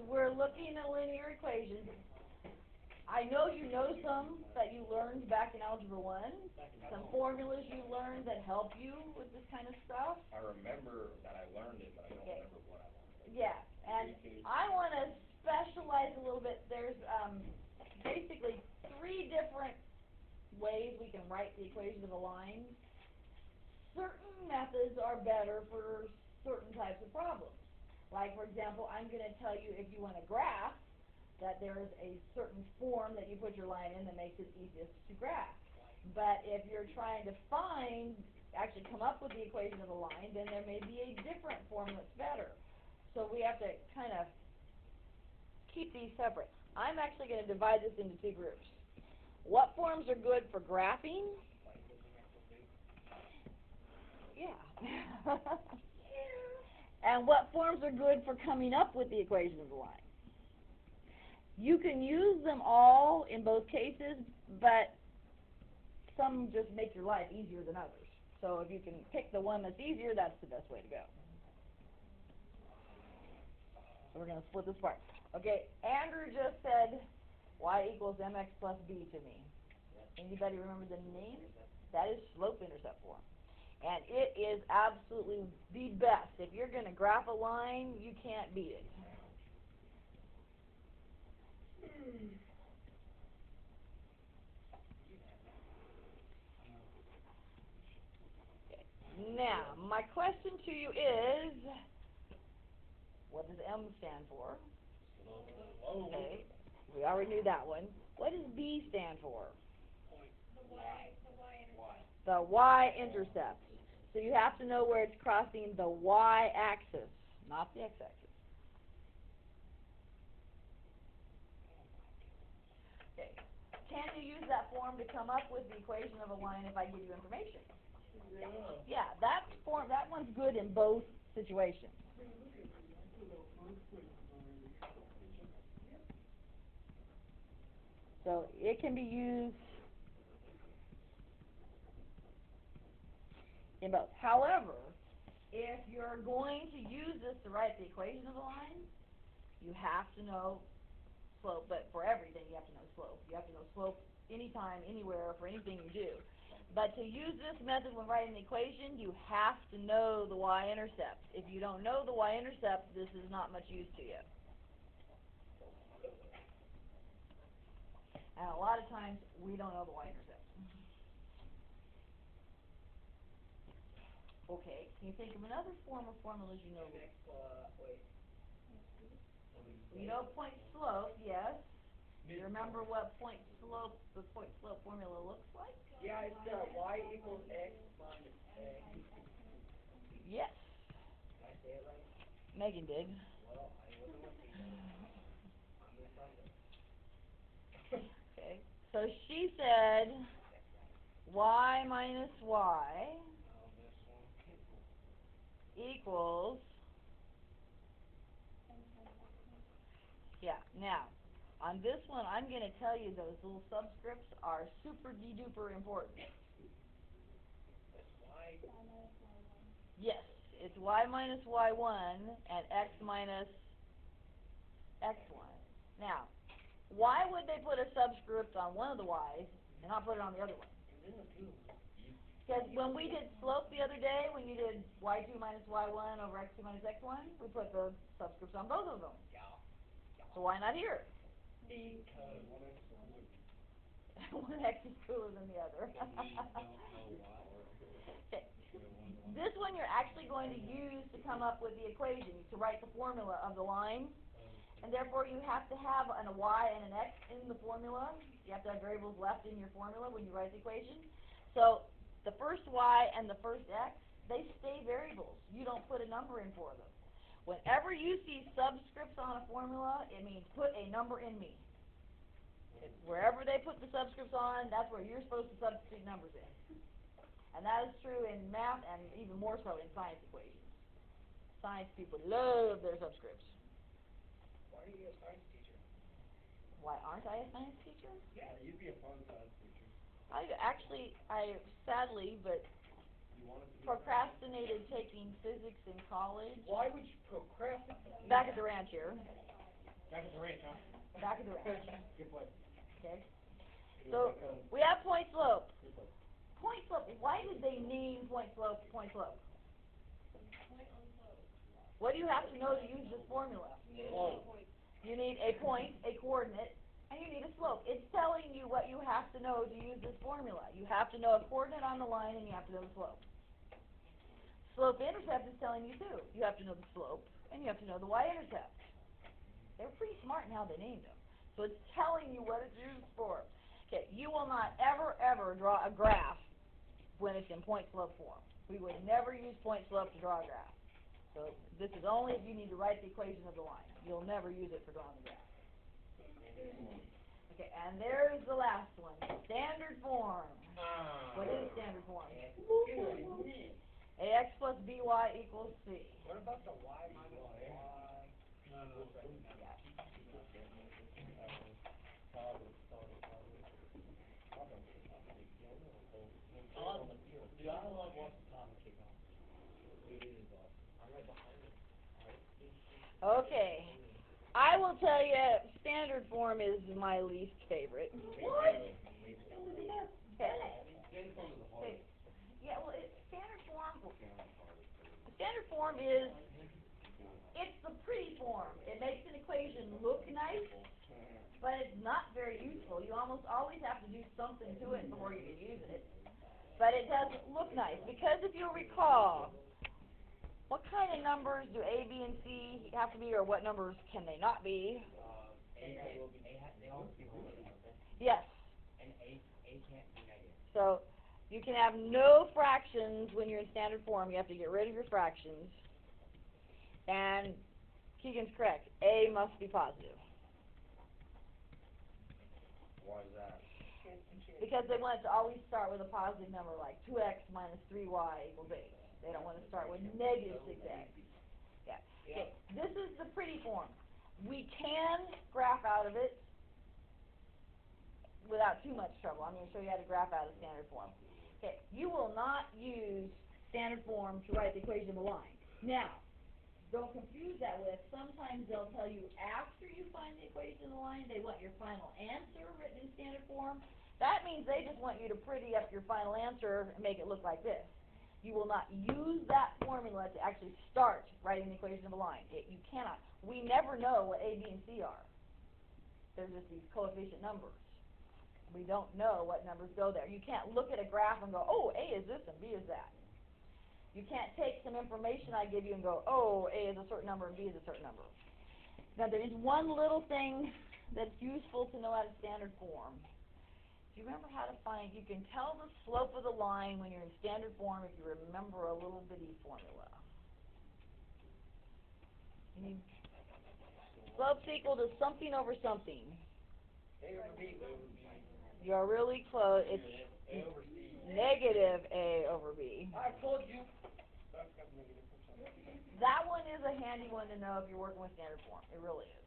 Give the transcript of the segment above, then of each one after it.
we're looking at linear equations. I know you know some that you learned back in Algebra 1, some formulas you learned that help you with this kind of stuff. I remember that I learned it, but I don't remember what I learned. Yeah, and I want to specialize a little bit. There's basically 3 different ways we can write the equation of a line. Certain methods are better for certain types of problems. Like, for example, I'm going to tell you if you want a graph, that there is a certain form that you put your line in that makes it easiest to graph. But if you're trying to actually come up with the equation of a line, then there may be a different form that's better. So we have to kind of keep these separate. I'm actually going to divide this into 2 groups. What forms are good for graphing? Yeah. And what forms are good for coming up with the equation of the line? You can use them all in both cases, but some just make your life easier than others. So if you can pick the one that's easier, that's the best way to go. So we're going to split this apart. Okay, Andrew just said y equals mx plus b to me. Anybody remember the name? That is slope-intercept form. And it is absolutely the best. If you're going to graph a line, you can't beat it. Now, my question to you is, what does M stand for? Okay, we already knew that one. What does B stand for? The y-intercept. So you have to know where it's crossing the y-axis, not the x-axis. Okay. Can you use that form to come up with the equation of a line if I give you information? Yeah, that one's good in both situations. So it can be used in both. However, if you're going to use this to write the equation of a line, you have to know slope, but for everything you have to know slope. You have to know slope anytime, anywhere, for anything you do. But to use this method when writing the equation, you have to know the y-intercept. If you don't know the y-intercept, this is not much use to you. And a lot of times, we don't know the y-intercept. Okay, can you think of another form of formulas you know? You know point slope, yes. Do you remember what the point slope formula looks like? Yeah, it's y equals x minus a. Yes. Did I say it right? Megan did. Well, I wasn't listening. I'm going to find it. Okay, so she said y minus y equals, yeah, now, on this one, I'm going to tell you those little subscripts are super-de-duper important. Yes, it's y minus y1 and x minus x1. Now, why would they put a subscript on one of the y's and not put it on the other one? Because when we did slope the other day, when you did y2 minus y1 over x2 minus x1, we put the subscripts on both of them. So why not here? Because one x is cooler than the other. Okay. This one you're actually going to use to come up with the equation, to write the formula of the line. And therefore you have to have a y and an x in the formula. You have to have variables left in your formula when you write the equation. So the first y and the first x, they stay variables. You don't put a number in for them. Whenever you see subscripts on a formula, it means put a number in me. Wherever they put the subscripts on, that's where you're supposed to substitute numbers in. And that is true in math and even more so in science equations. Science people love their subscripts. why are you a science teacher? Why aren't I a science teacher? Yeah, you'd be a fun science teacher. I sadly, but procrastinated taking physics in college. Why would you procrastinate? Back at the ranch here. Back at the range, huh? Back of the range. Good play. Okay. So we have point slope. Point slope. Why did they name point slope point slope? What do you have to know to use this formula? You need a point, a coordinate, and you need a slope. It's telling you what you have to know to use this formula. You have to know a coordinate on the line, and you have to know the slope. Slope-intercept is telling you too. You have to know the slope, and you have to know the y-intercept. They're pretty smart in how they named them. So it's telling you what it's used for. Okay, you will not ever, ever draw a graph when it's in point slope form. We would never use point slope to draw a graph. So this is only if you need to write the equation of the line. You'll never use it for drawing the graph. Okay, and there's the last one. Standard form. What is standard form? AX plus BY equals C. What about the y minus y? The dialogue wants to talk, kick off. I'm right behind you. Okay. I will tell you, standard form is my least favorite. What? Okay. Yeah, well, standard form is, it's the pretty form. It makes an equation look nice, but it's not very useful. You almost always have to do something to it before you can use it. But it doesn't look nice, because if you recall, what kind of numbers do A, B, and C have to be, or what numbers can they not be? Yes. And A can't be negative. So you can have no fractions when you're in standard form. You have to get rid of your fractions. And Keegan's correct. A must be positive. Why is that? Because they want it to always start with a positive number, like 2x minus 3y equals 8. They don't want to start with negative 6x. Yeah. Okay. This is the pretty form. We can graph out of it without too much trouble. I'm going to show you how to graph out of standard form. Okay. You will not use standard form to write the equation of a line. Now, don't confuse that with, sometimes they'll tell you after you find the equation of the line, they want your final answer written in standard form. That means they just want you to pretty up your final answer and make it look like this. You will not use that formula to actually start writing the equation of a line. You cannot. We never know what A, B, and C are. They're just these coefficient numbers. We don't know what numbers go there. You can't look at a graph and go, oh, A is this and B is that. You can't take some information I give you and go, oh, A is a certain number and B is a certain number. Now, there is one little thing that's useful to know out of standard form. Do you remember how to find, you can tell the slope of the line when you're in standard form if you remember a little bitty formula. You need slope's equal to something over something. A over B. You're really close. It's A over C. negative A over B. I told you. That one is a handy one to know if you're working with standard form. It really is.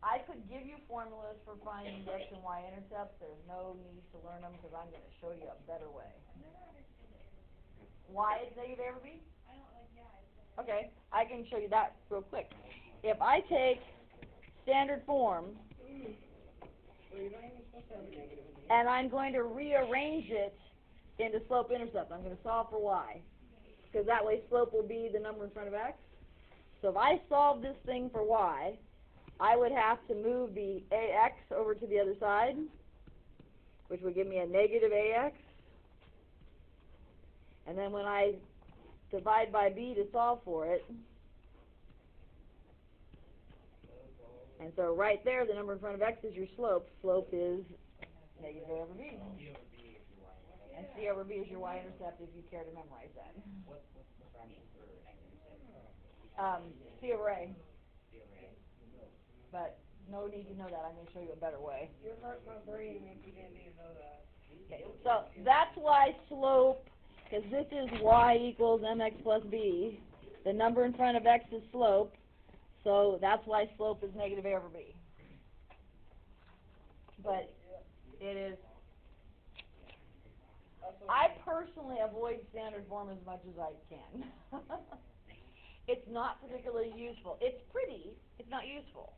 I could give you formulas for finding the x and y intercepts. There's no need to learn them because I'm going to show you a better way. Y is negative A over B? Okay, I can show you that real quick. If I take standard form and I'm going to rearrange it into slope-intercept, I'm going to solve for y, because that way slope will be the number in front of x. So if I solve this thing for y, I would have to move the ax over to the other side, which would give me a negative ax. And then when I divide by b to solve for it, and so right there, the number in front of x is your slope. Slope is negative a over b. And c over b is your y-intercept if you care to memorize that. What's the fraction for x-intercept? C over a. But no need to know that. I'm going to show you a better way. You're hurt my brain if you didn't need to know that. Okay, so that's why slope, because this is y equals mx plus b. The number in front of x is slope, so that's why slope is negative a over b. But it is, I personally avoid standard form as much as I can. It's not particularly useful. It's pretty, it's not useful.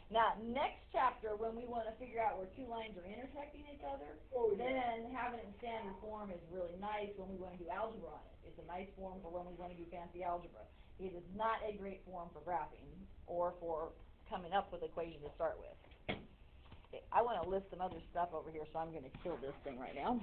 Now, next chapter, when we want to figure out where two lines are intersecting each other, then having it in standard form is really nice when we want to do algebra on it. It's a nice form for when we want to do fancy algebra. It is not a great form for graphing or for coming up with equations to start with. Okay, I want to list some other stuff over here, so I'm going to kill this thing right now.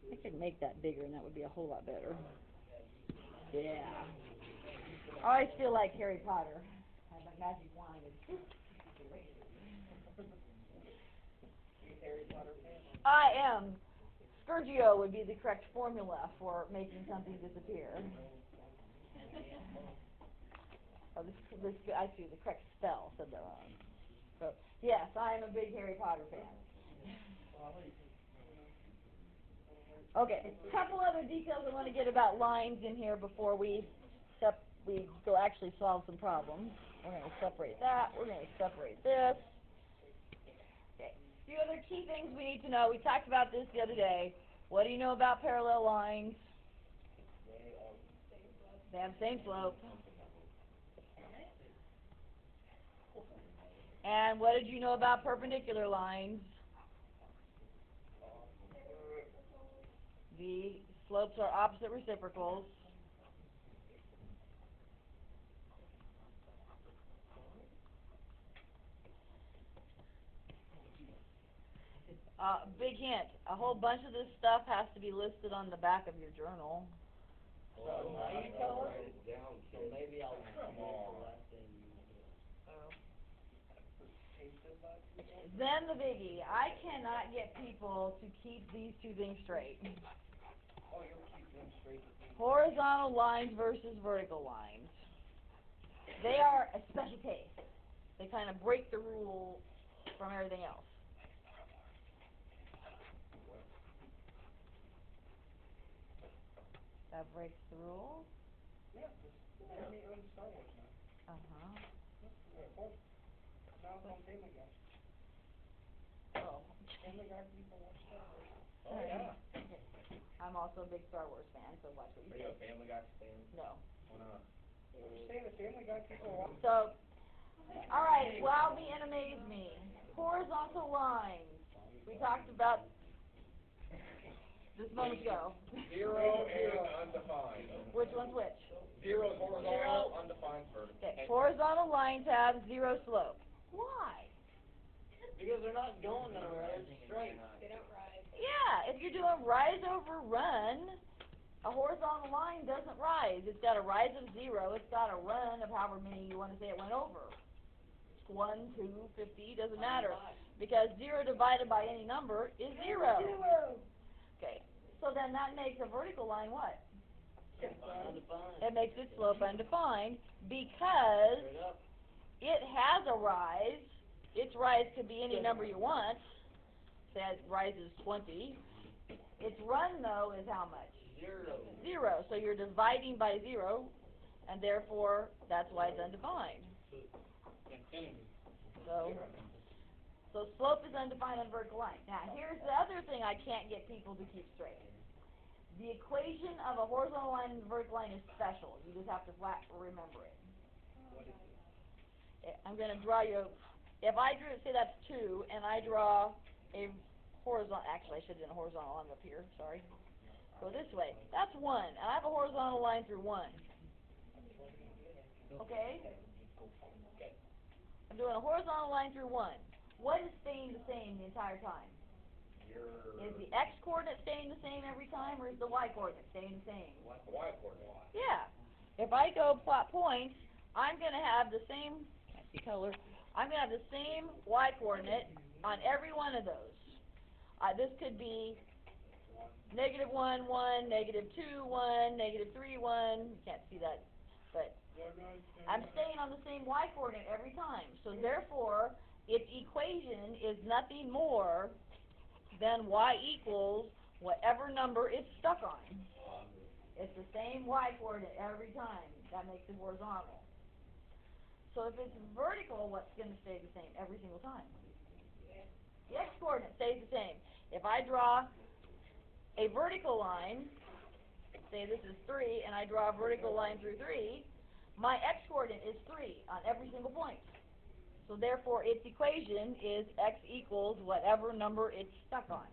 I could make that bigger, and that would be a whole lot better. Yeah. I always feel like Harry Potter. I have my magic wand. I am. Scourgio would be the correct formula for making something disappear. Oh, this I see the correct spell, said the wrong. So, yes, I am a big Harry Potter fan. Okay, a couple other details I want to get about lines in here before we go actually solve some problems. We're going to separate that. We're going to separate this. Okay, a few other key things we need to know. We talked about this the other day. What do you know about parallel lines? They have the same slope. And what did you know about perpendicular lines? The slopes are opposite reciprocals. Big hint, a whole bunch of this stuff has to be listed on the back of your journal. So now you tell us. So maybe I'll correct and. Then the biggie, I cannot get people to keep these two things straight. Oh, you'll keep them straight with me. Horizontal lines versus vertical lines. They are a special case. They kind of break the rule from everything else. That breaks the rule? Yeah, they're me on Star Wars now. Uh-huh. Of course. Now it's on Family Guy. Oh. Family Guy people watch Star Wars. Oh, yeah. Okay. I'm also a big Star Wars fan, so watch what you say. Are you a Family Guy fan? No. Why not? I'm saying the Family Guy people watch. So, all right, wow me and amaze me. Horizontal lines. We talked about this moment ago. Zero and undefined. Which one's which? Zero is horizontal, undefined vertical. Okay, horizontal lines have zero slope. Why? Because they're not going nowhere, it's straight. They don't rise. Yeah, if you're doing rise over run, a horizontal line doesn't rise. It's got a rise of 0. It's got a run of however many you want to say it went over. 1, 2, 50, doesn't matter. Because 0 divided by any number is 0. Okay, so then that makes a vertical line what? Undefined. It makes its slope undefined because Straight up. it has a rise. Its rise could be any number you want. Say its rise is 20. Its run, though, is how much? 0. 0. So you're dividing by 0, and therefore, that's why it's undefined. So slope is undefined on vertical line. Now, here's the other thing I can't get people to keep straight. The equation of a horizontal line and a vertical line is special. You just have to flat remember it. I'm going to draw you, if I drew, say that's 2, and I draw a horizontal, actually I should have done a horizontal line up here, sorry. Go this way. That's 1, and I have a horizontal line through 1. Okay? I'm doing a horizontal line through 1. What is staying the same the entire time? Is the x-coordinate staying the same every time, or is the y-coordinate staying the same? The y-coordinate. Yeah. If I go plot points, I'm going to have the same, can't see color, I'm going to have the same y-coordinate on every one of those. This could be -1, 1, -2, 1, -3, 1. You can't see that, but I'm staying on the same y-coordinate every time. So therefore, its equation is nothing more than y equals whatever number it's stuck on. It's the same y-coordinate every time. That makes it horizontal. So if it's vertical, what's going to stay the same every single time? The x-coordinate stays the same. If I draw a vertical line, say this is 3, and I draw a vertical line through 3, my x-coordinate is 3 on every single point. So therefore, its equation is x equals whatever number it's stuck on.